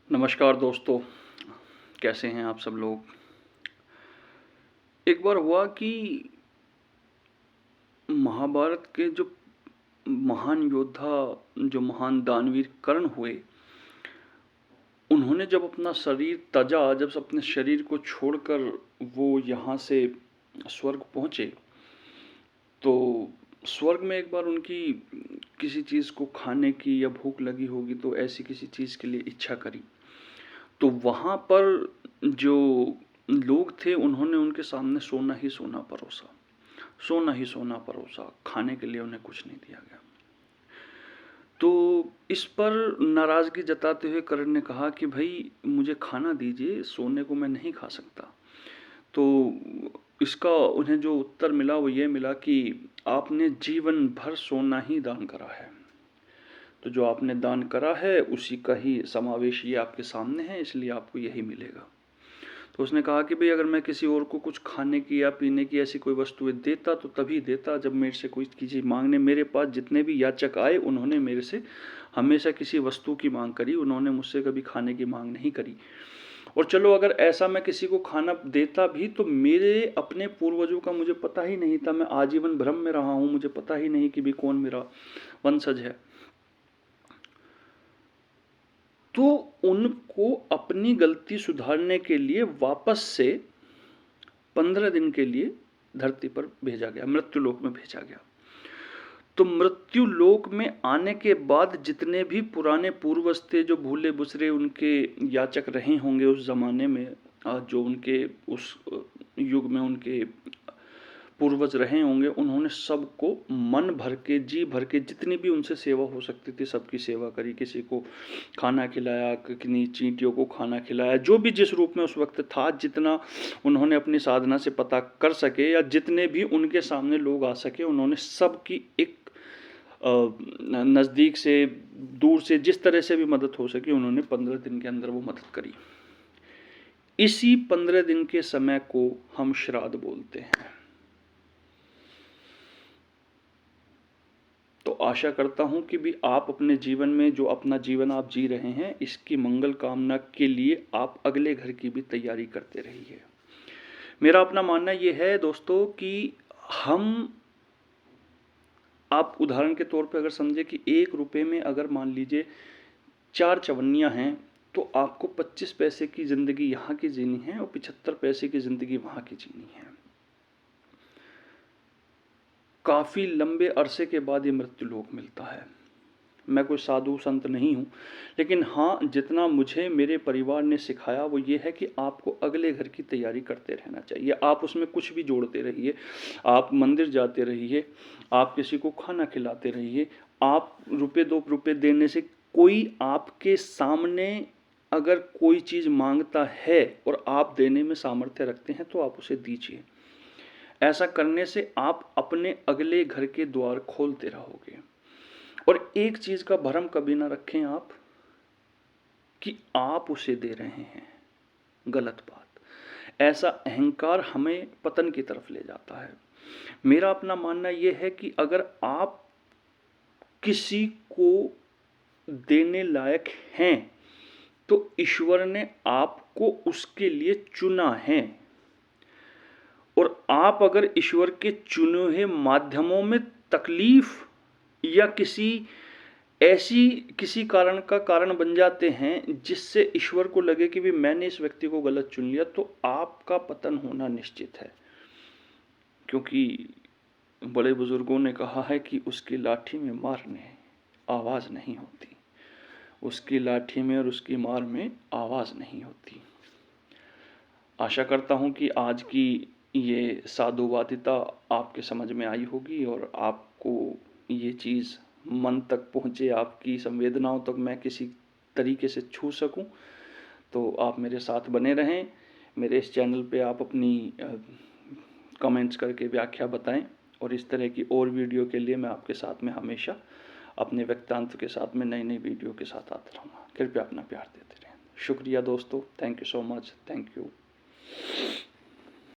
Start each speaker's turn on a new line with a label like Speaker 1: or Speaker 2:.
Speaker 1: नमस्कार दोस्तों, कैसे हैं आप सब लोग। एक बार हुआ कि महाभारत के जो महान योद्धा, जो महान दानवीर कर्ण हुए, उन्होंने जब अपना शरीर तजा, जब अपने शरीर को छोड़कर वो यहाँ से स्वर्ग पहुँचे, तो स्वर्ग में एक बार उनकी किसी चीज़ को खाने की या भूख लगी होगी, तो ऐसी किसी चीज़ के लिए इच्छा करी। तो वहाँ पर जो लोग थे उन्होंने उनके सामने सोना ही सोना परोसा, सोना ही सोना परोसा, खाने के लिए उन्हें कुछ नहीं दिया गया। तो इस पर नाराज़गी जताते हुए कर्ण ने कहा कि भाई मुझे खाना दीजिए, सोने को मैं नहीं खा सकता। तो इसका उन्हें जो उत्तर मिला वो ये मिला कि आपने जीवन भर सोना ही दान करा है, तो जो आपने दान करा है उसी का ही समावेश ये आपके सामने है, इसलिए आपको यही मिलेगा। तो उसने कहा कि भाई अगर मैं किसी और को कुछ खाने की या पीने की ऐसी कोई वस्तुएं देता तो तभी देता जब मेरे से कोई चीज़ मांगने, मेरे पास जितने भी याचक आए उन्होंने मेरे से हमेशा किसी वस्तु की मांग करी, उन्होंने मुझसे कभी खाने की मांग नहीं करी। और चलो अगर ऐसा मैं किसी को खाना देता भी तो मेरे अपने पूर्वजों का मुझे पता ही नहीं था, मैं आजीवन भ्रम में रहा हूँ, मुझे पता ही नहीं कि भी कौन मेरा वंशज है। तो उनको अपनी गलती सुधारने के लिए वापस से 15 दिन के लिए धरती पर भेजा गया, मृत्युलोक में भेजा गया। तो मृत्युलोक में आने के बाद जितने भी पुराने पूर्वज थे, जो भूले बुसरे उनके याचक रहे होंगे उस जमाने में, जो उनके उस युग में उनके पूर्वज रहे होंगे, उन्होंने सबको मन भर के, जी भर के, जितनी भी उनसे सेवा हो सकती थी सबकी सेवा करी। किसी को खाना खिलाया, कितनी चींटियों को खाना खिलाया, जो भी जिस रूप में उस वक्त था, जितना उन्होंने अपनी साधना से पता कर सके या जितने भी उनके सामने लोग आ सके, उन्होंने सबकी एक नज़दीक से दूर से जिस तरह से भी मदद हो सकी उन्होंने 15 दिन के अंदर वो मदद करी। इसी 15 दिन के समय को हम श्राद्ध बोलते हैं। तो आशा करता हूं कि भी आप अपने जीवन में जो अपना जीवन आप जी रहे हैं, इसकी मंगल कामना के लिए आप अगले घर की भी तैयारी करते रहिए। मेरा अपना मानना यह है दोस्तों कि आप उदाहरण के तौर पे अगर समझे कि 1 रुपये में अगर मान लीजिए 4 चवन्नियाँ हैं, तो आपको 25 पैसे की ज़िंदगी यहाँ की जीनी है और 75 पैसे की ज़िंदगी वहाँ की जीनी है। काफ़ी लंबे अरसे के बाद ये मृत्युलोक मिलता है। मैं कोई साधु संत नहीं हूँ, लेकिन हाँ, जितना मुझे मेरे परिवार ने सिखाया वो ये है कि आपको अगले घर की तैयारी करते रहना चाहिए। आप उसमें कुछ भी जोड़ते रहिए, आप मंदिर जाते रहिए, आप किसी को खाना खिलाते रहिए, आप रुपये 2 रुपये देने से, कोई आपके सामने अगर कोई चीज़ मांगता है और आप देने में सामर्थ्य रखते हैं तो आप उसे दीजिए। ऐसा करने से आप अपने अगले घर के द्वार खोलते रहोगे। और एक चीज का भ्रम कभी ना रखें आप कि आप उसे दे रहे हैं, गलत बात। ऐसा अहंकार हमें पतन की तरफ ले जाता है। मेरा अपना मानना यह है कि अगर आप किसी को देने लायक हैं तो ईश्वर ने आपको उसके लिए चुना है, और आप अगर ईश्वर के चुने हुए माध्यमों में तकलीफ या किसी कारण का कारण बन जाते हैं जिससे ईश्वर को लगे कि भी मैंने इस व्यक्ति को गलत चुन लिया, तो आपका पतन होना निश्चित है। क्योंकि बड़े बुजुर्गों ने कहा है कि उसकी लाठी में मारने आवाज़ नहीं होती, उसकी लाठी में और उसकी मार में आवाज़ नहीं होती। आशा करता हूँ कि आज की ये साधुवादिता आपके समझ में आई होगी और आपको ये चीज़ मन तक पहुँचे, आपकी संवेदनाओं तक मैं किसी तरीके से छू सकूं। तो आप मेरे साथ बने रहें। मेरे इस चैनल पे आप अपनी कमेंट्स करके व्याख्या बताएं, और इस तरह की और वीडियो के लिए मैं आपके साथ में हमेशा अपने वक्तांत के साथ में नई वीडियो के साथ आता रहूँगा। कृपया अपना प्यार देते रहें। शुक्रिया दोस्तों, thank you so much, thank you.